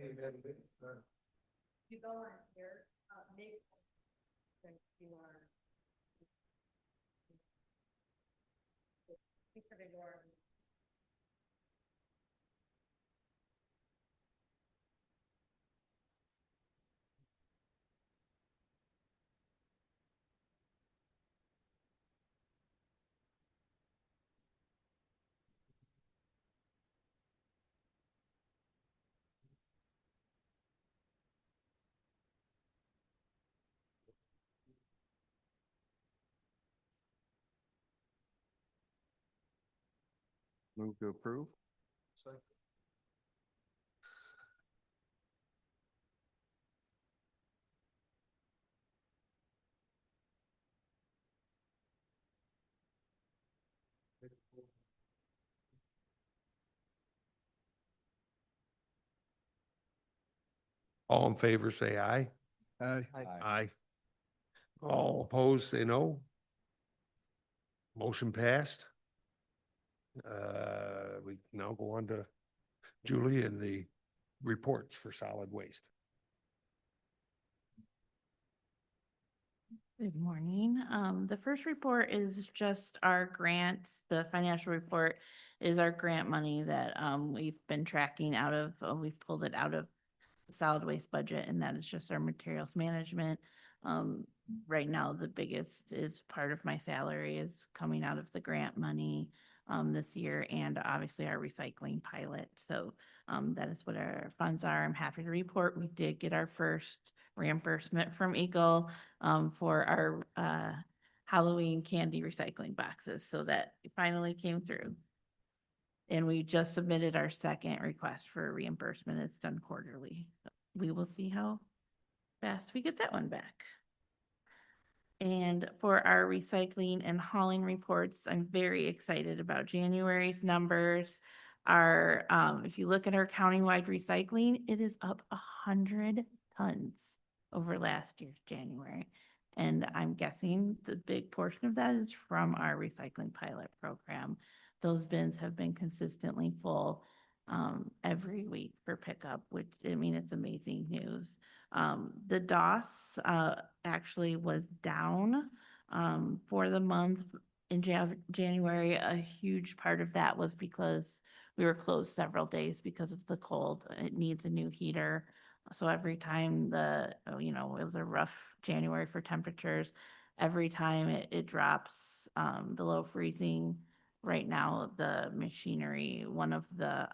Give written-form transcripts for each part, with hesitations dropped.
You go on here, make, you are. Move to approve. All in favor, say aye. Aye. Aye. All opposed, say no. Motion passed. We now go on to Julie and the reports for solid waste. Good morning. The first report is just our grants. The financial report is our grant money that we've been tracking out of, we've pulled it out of the solid waste budget, and that is just our materials management. Right now, the biggest is part of my salary is coming out of the grant money this year, and obviously our recycling pilot. So that is what our funds are. I'm happy to report we did get our first reimbursement from Eagle for our Halloween candy recycling boxes. So that finally came through. And we just submitted our second request for reimbursement. It's done quarterly. We will see how fast we get that one back. And for our recycling and hauling reports, I'm very excited about January's numbers. Our, if you look at our countywide recycling, it is up 100 tons over last year's January. And I'm guessing the big portion of that is from our recycling pilot program. Those bins have been consistently full every week for pickup, which, I mean, it's amazing news. The DOS actually was down for the month in January. A huge part of that was because we were closed several days because of the cold. It needs a new heater. So every time it was a rough January for temperatures, every time it drops below freezing. Right now, the machinery, one of the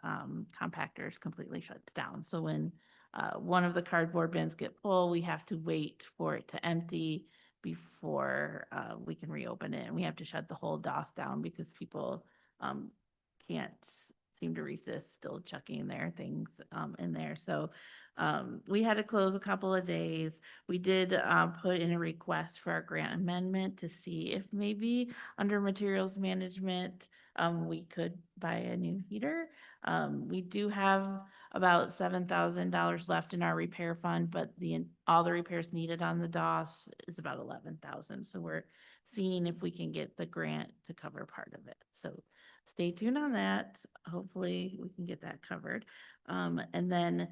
compactors completely shuts down. So when one of the cardboard bins get full, we have to wait for it to empty before we can reopen it. And we have to shut the whole DOS down because people can't seem to resist still chucking their things in there. So we had to close a couple of days. We did put in a request for our grant amendment to see if maybe under materials management, we could buy a new heater. We do have about $7,000 left in our repair fund, but all the repairs needed on the DOS is about 11,000. So we're seeing if we can get the grant to cover part of it. So stay tuned on that. Hopefully we can get that covered. And then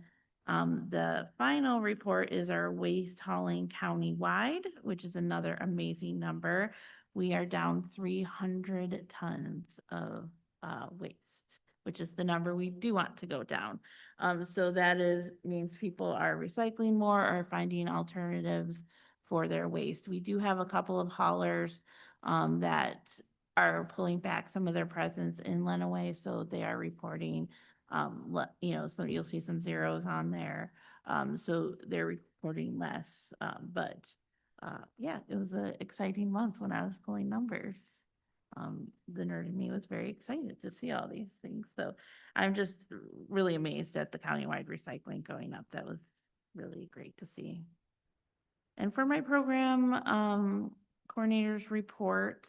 the final report is our waste hauling countywide, which is another amazing number. We are down 300 tons of waste, which is the number we do want to go down. So that means people are recycling more or finding alternatives for their waste. We do have a couple of haulers that are pulling back some of their presence in Lenawee, so they are reporting, so you'll see some zeros on there. So they're reporting less, but yeah, it was an exciting month when I was pulling numbers. The nerd in me was very excited to see all these things. So I'm just really amazed at the countywide recycling going up. That was really great to see. And for my program coordinators report,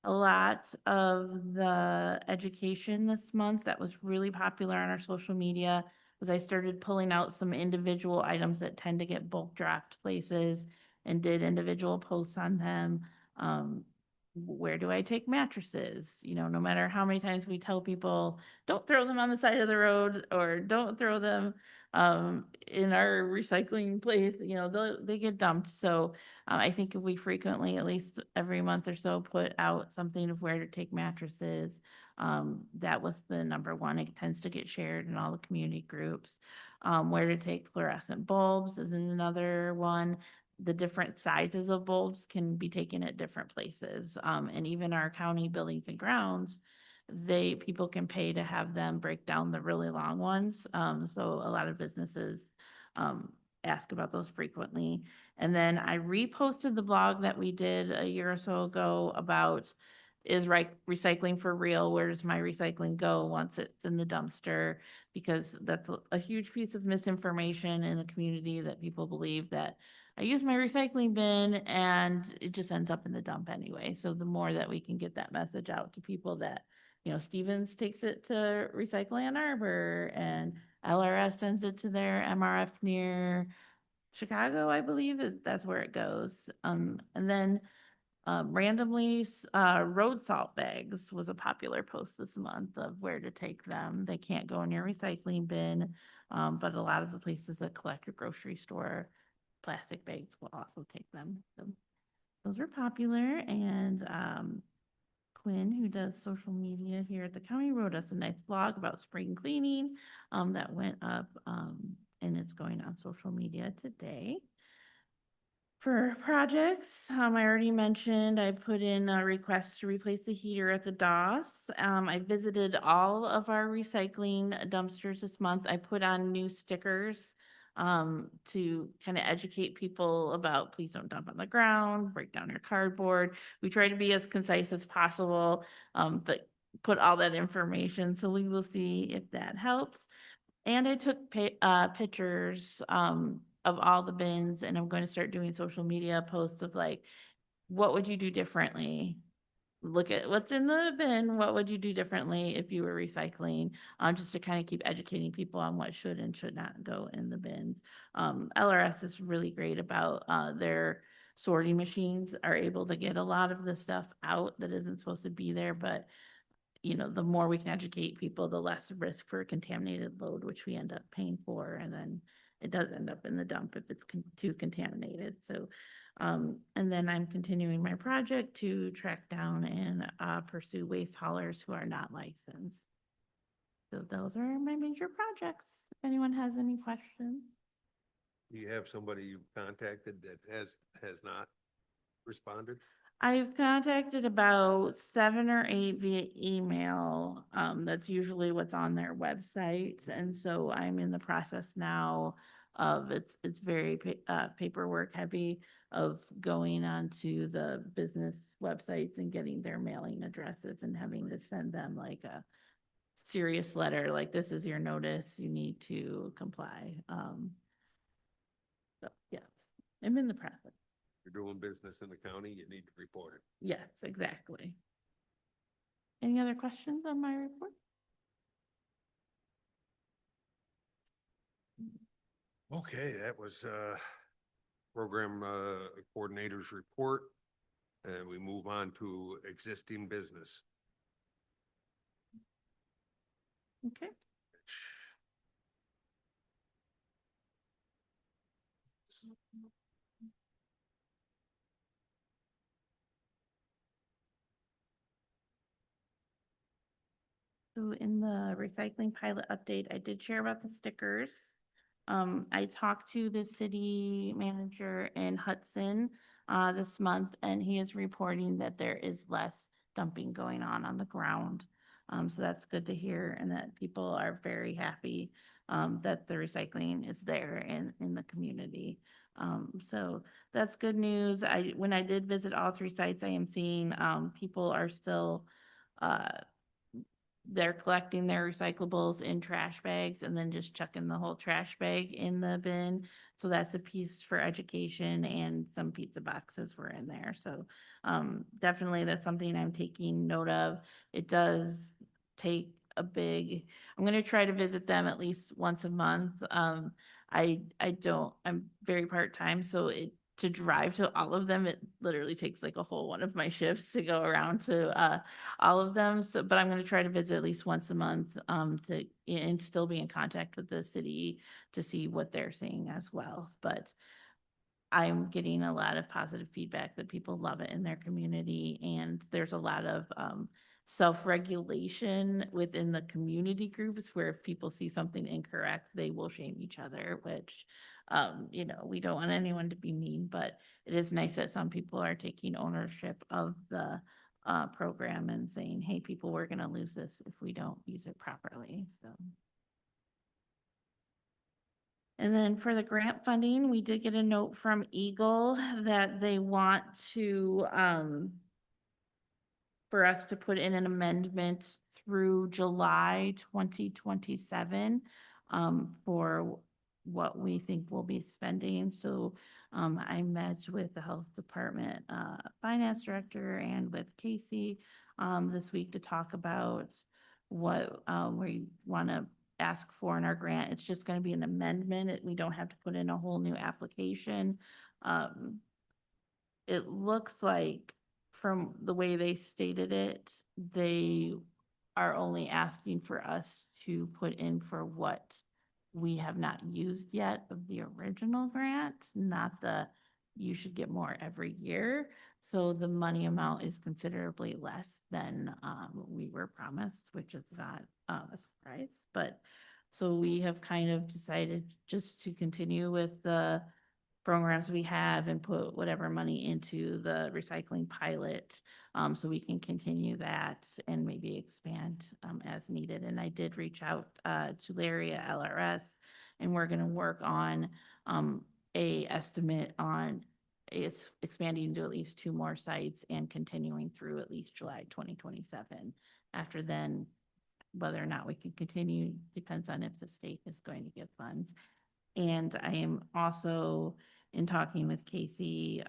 a lot of the education this month that was really popular on our social media was I started pulling out some individual items that tend to get bulk dropped places and did individual posts on them. where do I take mattresses? You know, no matter how many times we tell people, don't throw them on the side of the road or don't throw them in our recycling place, you know, they get dumped. So I think if we frequently, at least every month or so, put out something of where to take mattresses, that was the number one. It tends to get shared in all the community groups. Where to take fluorescent bulbs is another one. The different sizes of bulbs can be taken at different places. And even our county buildings and grounds, people can pay to have them break down the really long ones. So a lot of businesses, ask about those frequently. And then I reposted the blog that we did a year or so ago about recycling for real? Where does my recycling go once it's in the dumpster? Because that's a huge piece of misinformation in the community, that people believe that I use my recycling bin and it just ends up in the dump anyway. So the more that we can get that message out to people that, you know, Stevens takes it to Recycle Ann Arbor and LRS sends it to their MRF near Chicago, I believe that's where it goes. And then randomly, road salt bags was a popular post this month of where to take them. They can't go in your recycling bin, but a lot of the places that collect your grocery store plastic bags will also take them. So those are popular. And Quinn, who does social media here at the county, wrote us a nice blog about spring cleaning that went up, and it's going on social media today. For projects, I already mentioned I put in a request to replace the heater at the DOS. I visited all of our recycling dumpsters this month. I put on new stickers to kind of educate people about please don't dump on the ground, break down your cardboard. We try to be as concise as possible, but put all that information. So we will see if that helps. And I took pictures of all the bins, and I'm going to start doing social media posts of like, what would you do differently? Look at what's in the bin. What would you do differently if you were recycling? Just to kind of keep educating people on what should and should not go in the bins. LRS is really great about their sorting machines are able to get a lot of the stuff out that isn't supposed to be there, but you know, the more we can educate people, the less risk for a contaminated load, which we end up paying for. And then it does end up in the dump if it's too contaminated. So, and then I'm continuing my project to track down and pursue waste haulers who are not licensed. So those are my major projects. If anyone has any questions. Do you have somebody you've contacted that has not responded? I've contacted about 7 or 8 via email. That's usually what's on their website. And so I'm in the process now of it's very paperwork heavy of going onto the business websites and getting their mailing addresses and having to send them like a serious letter, like this is your notice, you need to comply. So yes, I'm in the process. You're doing business in the county, you need to report it. Yes, exactly. Any other questions on my report? Okay, that was program coordinator's report. And we move on to existing business. Okay. So in the recycling pilot update, I did share about the stickers. I talked to the city manager in Hudson this month, and he is reporting that there is less dumping going on the ground. So that's good to hear, and that people are very happy that the recycling is there in the community. So that's good news. When I did visit all 3 sites, I am seeing people are still they're collecting their recyclables in trash bags and then just chucking the whole trash bag in the bin. So that's a piece for education, and some pizza boxes were in there. So definitely that's something I'm taking note of. It does take I'm going to try to visit them at least once a month. I'm very part-time, so to drive to all of them. It literally takes like a whole one of my shifts to go around to all of them. So, but I'm going to try to visit at least once a month and still be in contact with the city to see what they're seeing as well. But I'm getting a lot of positive feedback that people love it in their community, and there's a lot of self-regulation within the community groups where if people see something incorrect, they will shame each other, which we don't want anyone to be mean, but it is nice that some people are taking ownership of the program and saying, hey, people, we're going to lose this if we don't use it properly. So. And then for the grant funding, we did get a note from Eagle that they want to, for us to put in an amendment through July 2027, for what we think we'll be spending. So, I met with the health department, finance director and with Casey, this week to talk about what, we want to ask for in our grant. It's just going to be an amendment. We don't have to put in a whole new application. It looks like from the way they stated it, they are only asking for us to put in for what we have not used yet of the original grant, not the you should get more every year. So the money amount is considerably less than we were promised, which is not a surprise. But so we have kind of decided just to continue with the programs we have and put whatever money into the recycling pilot, so we can continue that and maybe expand as needed. And I did reach out to Larry at LRS, and we're going to work on a estimate on it's expanding to at least 2 more sites and continuing through at least July 2027. After then, whether or not we can continue depends on if the state is going to give funds. And I am also, in talking with Casey,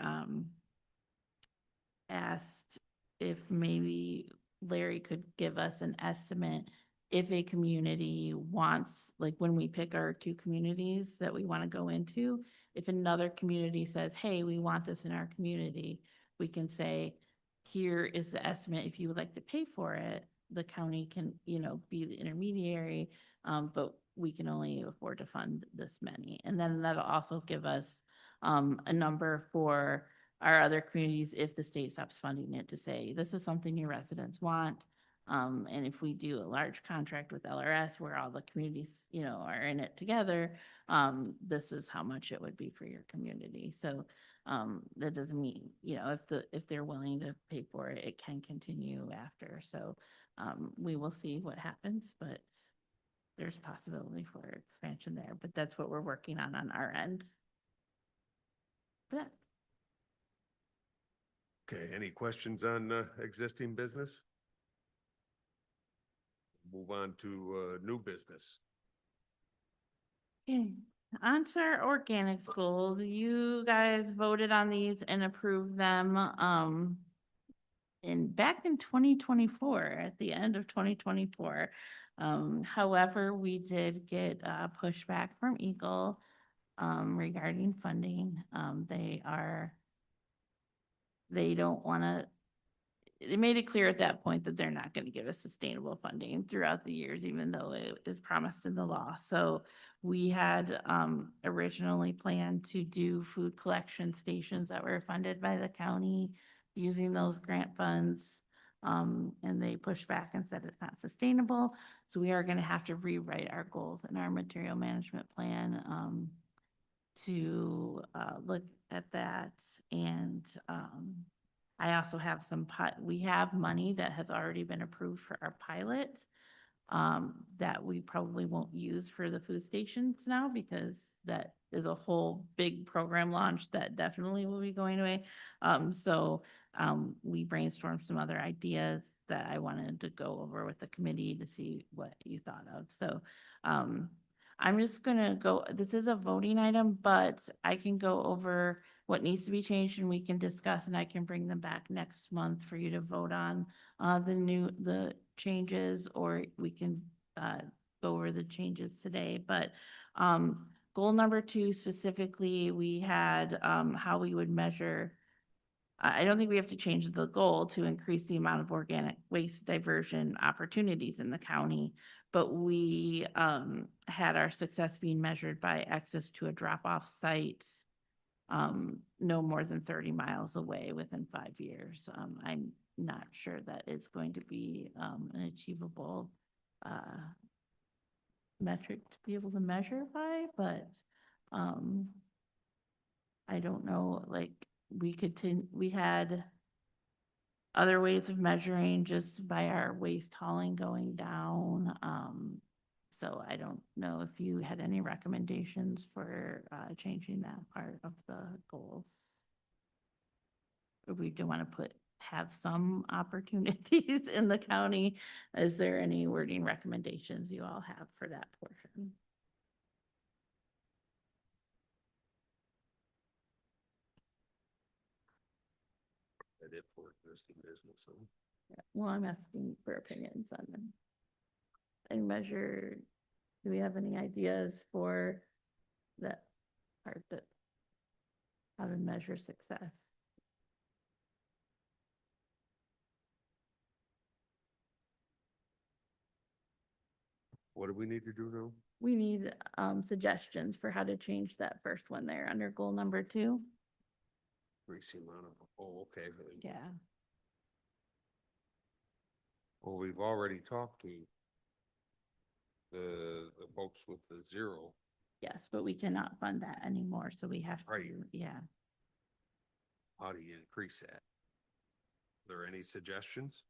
asked if maybe Larry could give us an estimate if a community wants, like when we pick our 2 communities that we want to go into, if another community says, hey, we want this in our community, we can say, here is the estimate. If you would like to pay for it, the county can, be the intermediary, but we can only afford to fund this many. And then that'll also give us a number for our other communities if the state stops funding it, to say, this is something your residents want. And if we do a large contract with LRS where all the communities, are in it together, this is how much it would be for your community. So that doesn't mean, if they're willing to pay for it, it can continue after. So we will see what happens, but there's possibility for expansion there. But that's what we're working on our end. But Okay, any questions on existing business? Move on to new business. okay, on to our organic goals. You guys voted on these and approved them back in 2024, at the end of 2024. However, we did get pushback from Eagle regarding funding. They don't want to, they made it clear at that point that they're not going to give us sustainable funding throughout the years, even though it is promised in the law. So we had originally planned to do food collection stations that were funded by the county using those grant funds. And they pushed back and said it's not sustainable. So we are going to have to rewrite our goals in our material management plan to look at that. And I also have we have money that has already been approved for our pilot that we probably won't use for the food stations now, because that is a whole big program launch that definitely will be going away. So we brainstormed some other ideas that I wanted to go over with the committee to see what you thought of. So I'm just gonna go, this is a voting item, but I can go over what needs to be changed and we can discuss, and I can bring them back next month for you to vote on the changes, or we can go over the changes today. But goal number 2 specifically, we had, how we would measure. I don't think we have to change the goal to increase the amount of organic waste diversion opportunities in the county. But we, had our success being measured by access to a drop-off site, no more than 30 miles away within 5 years. I'm not sure that it's going to be, an achievable, metric to be able to measure by, but, I don't know, like, we had other ways of measuring just by our waste hauling going down. So I don't know if you had any recommendations for, changing that part of the goals. If we do want to have some opportunities in the county, is there any wording recommendations you all have for that portion? That it for existing business. Huh? Yeah, well, I'm asking for opinions on them. And measure, do we have any ideas for that part, that how to measure success? What do we need to do now? We need suggestions for how to change that first one there under goal number 2. Increase the amount of, oh, okay. Yeah, Well, we've already talked to the folks with the 0. yes, but we cannot fund that anymore, so we have to, Right. yeah. How do you increase that? Are there any suggestions?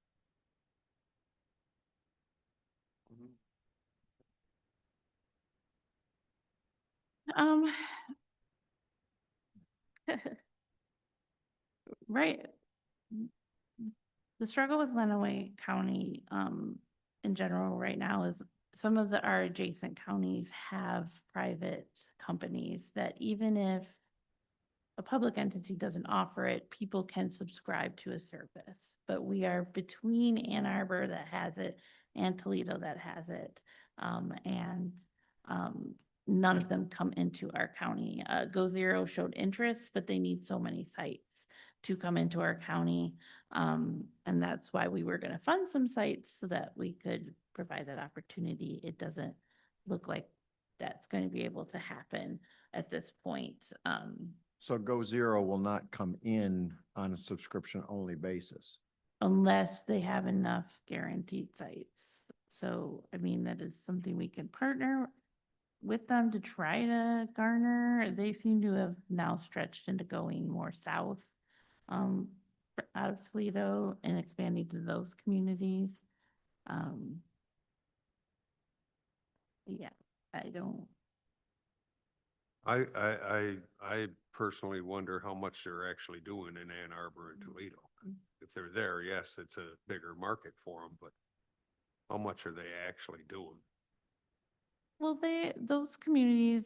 Um. Right. The struggle with Lenawee County, in general right now is some of our adjacent counties have private companies that even if a public entity doesn't offer it, people can subscribe to a service. But we are between Ann Arbor that has it and Toledo that has it. And none of them come into our county. Go Zero showed interest, but they need so many sites to come into our county. And that's why we were gonna fund some sites so that we could provide that opportunity. It doesn't look like that's going to be able to happen at this point. So Go Zero will not come in on a subscription-only basis. Unless they have enough guaranteed sites. So, I mean, that is something we can partner with them to try to garner. They seem to have now stretched into going more south, out of Toledo and expanding to those communities. Yeah, I don't. I personally wonder how much they're actually doing in Ann Arbor and Toledo. If they're there, yes, it's a bigger market for them, but how much are they actually doing? Well, those communities,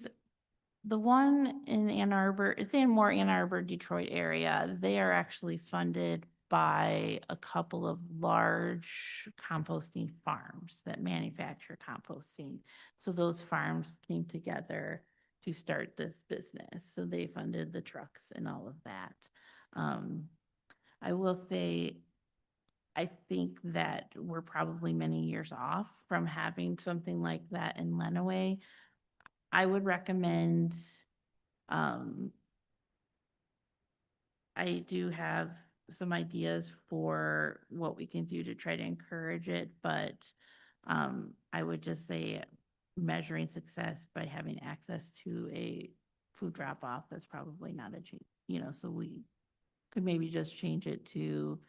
the one in Ann Arbor, it's in more Ann Arbor, Detroit area. They are actually funded by a couple of large composting farms that manufacture composting. So those farms came together to start this business. So they funded the trucks and all of that. I will say, I think that we're probably many years off from having something like that in Lenawee. I would recommend, I do have some ideas for what we can do to try to encourage it, but I would just say measuring success by having access to a food drop-off is probably not a, so we could maybe just change it to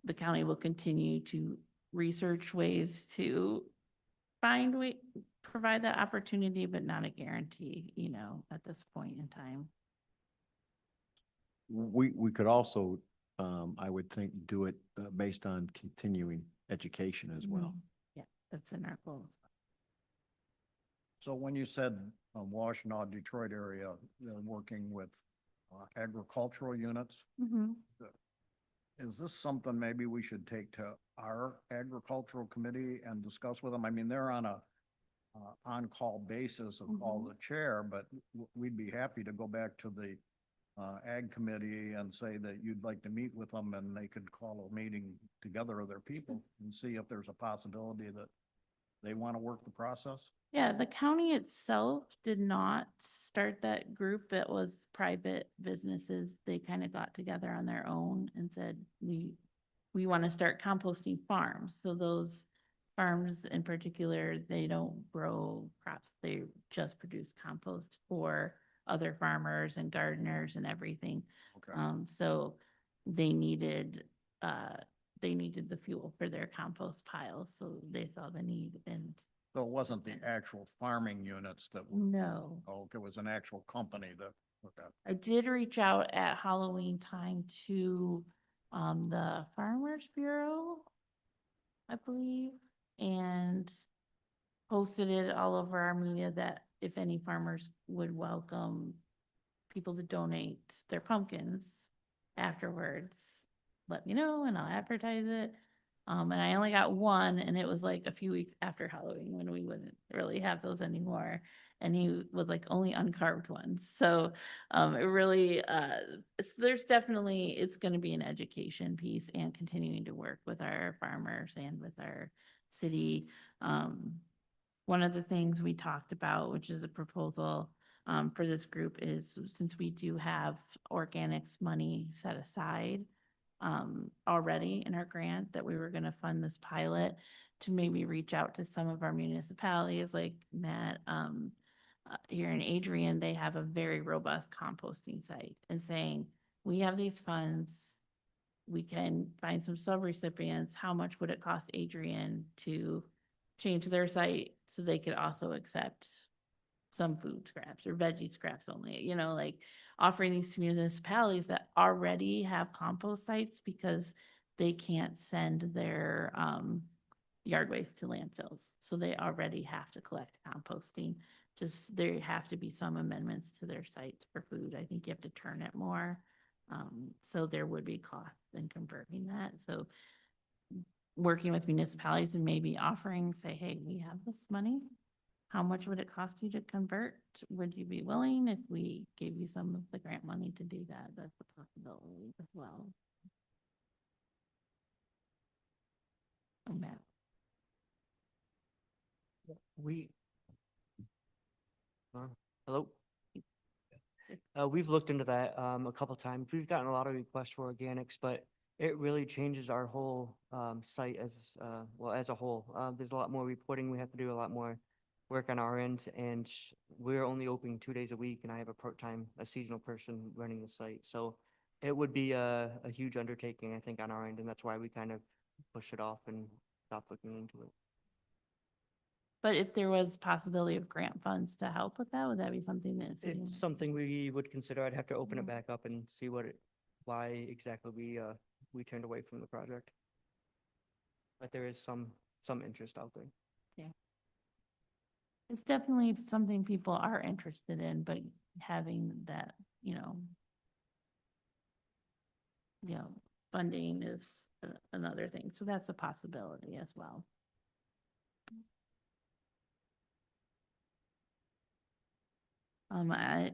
the county will continue to research ways to provide that opportunity, but not a guarantee, at this point in time. We could also, I would think, do it based on continuing education as well. Yeah, that's in our goals. So when you said Washtenaw, Detroit area, they're working with agricultural units, is this something maybe we should take to our agricultural committee and discuss with them? I mean, they're on a on-call basis of call Mhm. the chair, but we'd be happy to go back to the ag committee and say that you'd like to meet with them and they could call a meeting together of their people and see if there's a possibility that they want to work the process. Yeah, the county itself did not start that group. It was private businesses. They kind of got together on their own and said, we want to start composting farms. So those farms in particular, they don't grow crops. They just produce compost for other farmers and gardeners and everything. Okay. So they needed, the fuel for their compost piles. So they saw the need and So it wasn't the actual farming units that were, no. oh, it was an actual company that, okay. I did reach out at Halloween time to the Farmers Bureau, I believe, and posted it all over our media that if any farmers would welcome people to donate their pumpkins afterwards, let me know and I'll advertise it. And I only got one and it was like a few weeks after Halloween when we wouldn't really have those anymore. And he was like only uncarved ones. So it really, there's definitely, it's going to be an education piece and continuing to work with our farmers and with our city. One of the things we talked about, which is a proposal for this group, is since we do have organics money set aside already in our grant, that we were going to fund this pilot to maybe reach out to some of our municipalities like Matt. Here in Adrian, they have a very robust composting site and saying, we have these funds, we can find some sub-recipients. How much would it cost Adrian to change their site so they could also accept some food scraps or veggie scraps only, like offering these to municipalities that already have compost sites because they can't send their yard waste to landfills. So they already have to collect composting. Just there have to be some amendments to their sites for food. I think you have to turn it more. So there would be costs in converting that. So working with municipalities and maybe offering, say, hey, we have this money. How much would it cost you to convert? Would you be willing if we gave you some of the grant money to do that? That's a possibility as well. Oh, Matt. We. Hello? We've looked into that a couple times. We've gotten a lot of requests for organics, but it really changes our whole site as as a whole. There's a lot more reporting we have to do, a lot more work on our end, and we're only open 2 days a week, and I have a seasonal person running the site. So it would be a huge undertaking, I think, on our end, and that's why we kind of push it off and stop looking into it. But if there was possibility of grant funds to help with that, would that be something that? It's something we would consider. I'd have to open it Mhm. back up and see why exactly we turned away from the project. But there is some interest out there. It's definitely something people are interested in, but having that, funding is another thing. So that's a possibility as well. I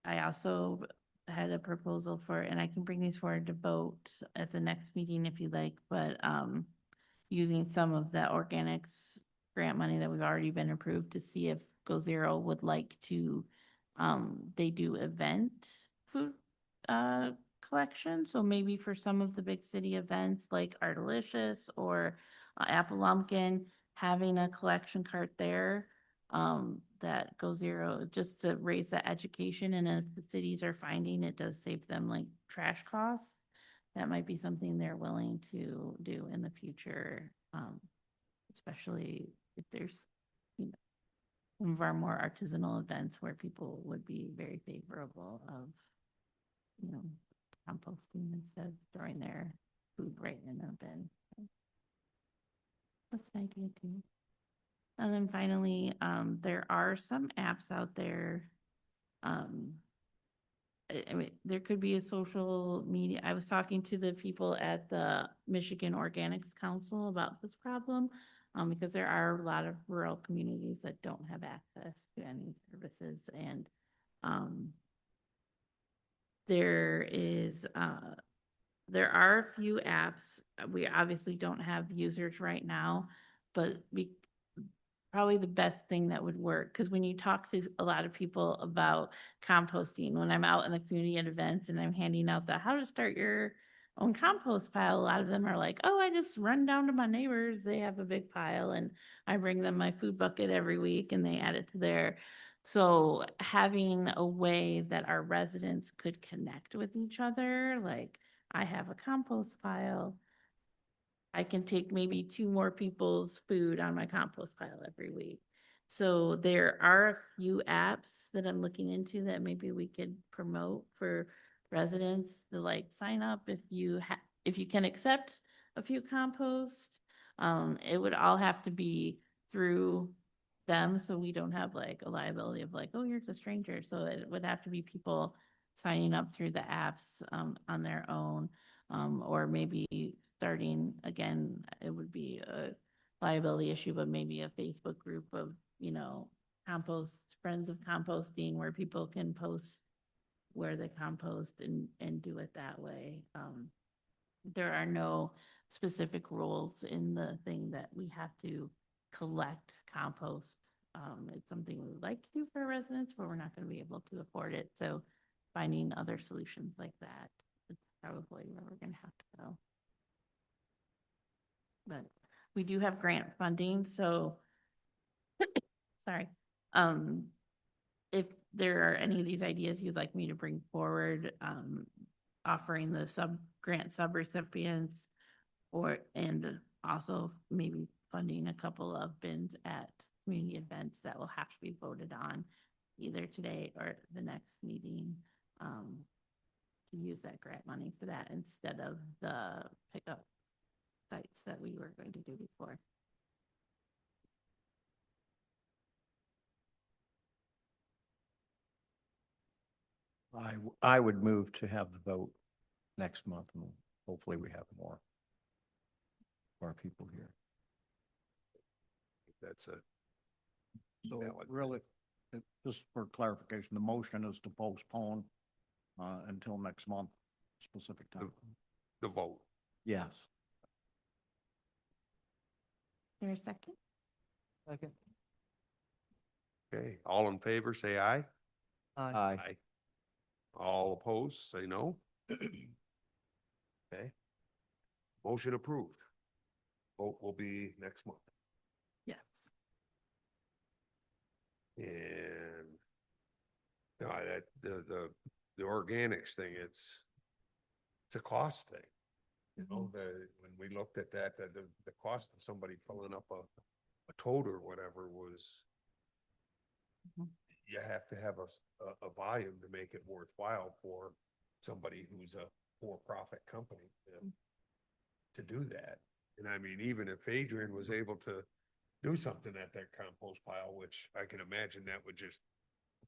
also had a proposal for, and I can bring these forward to vote at the next meeting if you like, but using some of the organics grant money that we've already been approved to see if Go Zero would like to, they do event food collection. So maybe for some of the big city events like Artalicious or Apple Lumpkin, having a collection cart there that Go Zero, just to raise the education. And if the cities are finding it does save them like trash costs, that might be something they're willing to do in the future. Especially if there's, some of our more artisanal events where people would be very favorable of, composting instead of throwing their food right in a bin. That's an idea too. And then finally, there are some apps out there. I mean, there could be a social media. I was talking to the people at the Michigan Organics Council about this problem. because there are a lot of rural communities that don't have access to any services and, there is, there are a few apps. We obviously don't have users right now, but probably the best thing that would work, because when you talk to a lot of people about composting, when I'm out in the community at events and I'm handing out the how to start your own compost pile, a lot of them are like, oh, I just run down to my neighbors, they have a big pile, and I bring them my food bucket every week and they add it to their. So having a way that our residents could connect with each other, like I have a compost pile, I can take maybe 2 more people's food on my compost pile every week. So there are a few apps that I'm looking into that maybe we could promote for residents to like sign up if you can accept a few compost. It would all have to be through them, so we don't have like a liability of like, oh, here's a stranger. So it would have to be people signing up through the apps on their own. Or maybe starting again, it would be a liability issue, but maybe a Facebook group of, compost, friends of composting, where people can post where they compost and do it that way. There are no specific rules in the thing that we have to collect compost. It's something we would like to do for our residents, but we're not going to be able to afford it. So finding other solutions like that is probably where we're going to have to go. But we do have grant funding, so sorry. If there are any of these ideas you'd like me to bring forward, offering the grant subrecipients and also maybe funding a couple of bins at community events that will have to be voted on either today or the next meeting, to use that grant money for that instead of the pickup sites that we were going to do before. I would move to have the vote next month, and hopefully we have more people here. That's a, So Valid. really, just for clarification, the motion is to postpone until next month, specific time. the vote. Yes. Is there a second? Okay. Okay, all in favor, say aye. Aye. All opposed, say no. Okay. Motion approved. Vote will be next month. Yes. And no, that, the organics thing, it's a cost thing. You know, when we looked at that, the cost of somebody filling up a tote or whatever was, Mhm. you have to have a volume to make it worthwhile for somebody who's a for-profit company to do that. And I mean, even if Adrian was able to do something at that compost pile, which I can imagine that would just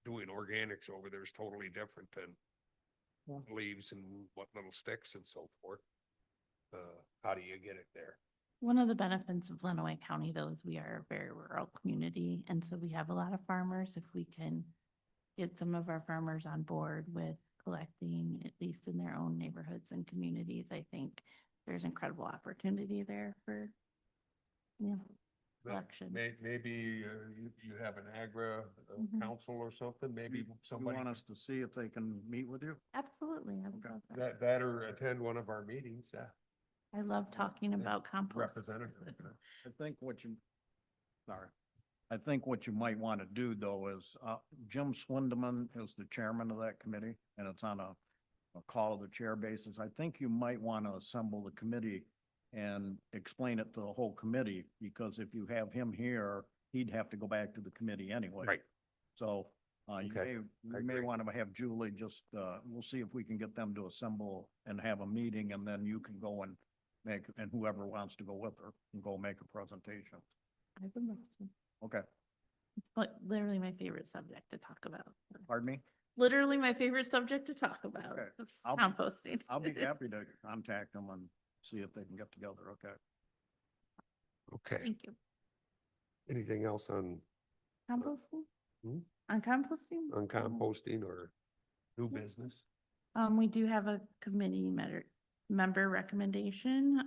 doing organics over there is totally different than Yeah. leaves and what little sticks and so forth. How do you get it there? One of the benefits of Lenawee County, though, is we are a very rural community, and so we have a lot of farmers. If we can get some of our farmers on board with collecting, at least in their own neighborhoods and communities, I think there's incredible opportunity there for, collection. Maybe you have an agra Mhm. council or something, maybe You somebody want us to see if they can meet with you? Absolutely. I would Okay. love that. that or attend one of our meetings, I love talking Yeah. about compost. representative. I think what you, sorry. I think what you might want to do though is, Jim Swindeman is the chairman of that committee, and it's on a call of the chair basis. I think you might want to assemble the committee and explain it to the whole committee, because if you have him here, he'd have to go back to the committee anyway. Right. So, Okay. you may agree. want to have Julie just, we'll see if we can get them to assemble and have a meeting, and then you can go and and whoever wants to go with her can go make a presentation. I would love to. Okay, It's literally my favorite subject to talk about. pardon me? Literally my favorite subject to talk about. Okay. It's I'll- composting. I'll be happy to contact them and see if they can get together, okay? Okay, Thank you. Anything else on, Composting? Hmm? On composting? on composting or new business? We do have a committee member recommendation.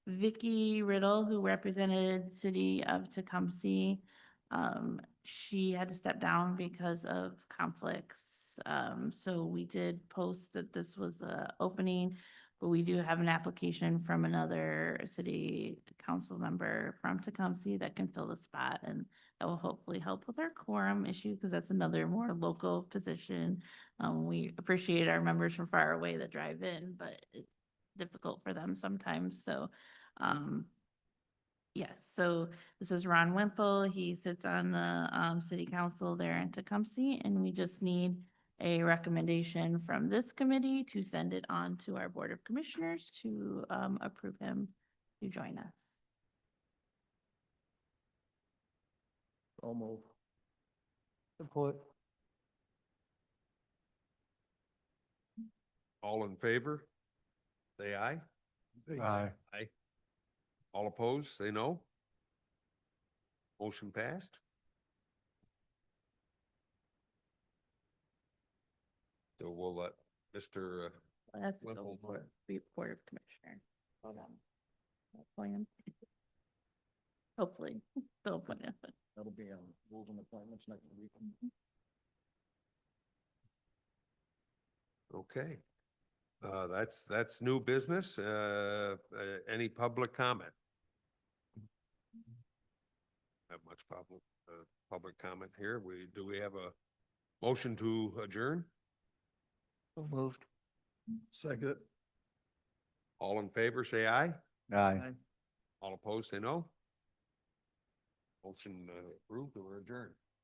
Vicky Riddle, who represented City of Tecumseh, she had to step down because of conflicts. So we did post that this was a opening, but we do have an application from another city council member from Tecumseh that can fill the spot, and that will hopefully help with our quorum issue, because that's another more local position. We appreciate our members from far away that drive in, but it's difficult for them sometimes, so, yeah, so this is Ron Wimple. He sits on the, city council there in Tecumseh, and we just need a recommendation from this committee to send it on to our Board of Commissioners to, approve him to join us. So move. Support. All in favor? Say aye. Aye. Aye. All opposed, say no. Motion passed. So we'll let Mr. That's the Wimple, Board Board of Commissioners. Hold on. I'll appoint him. Hopefully, they'll appoint him. That'll be on rules and appointments next week. Okay. That's new business. Any public comment? Not much public comment here. Do we have a motion to adjourn? So moved. Second. All in favor, say aye. Aye. All opposed, say no. Motion approved or adjourned.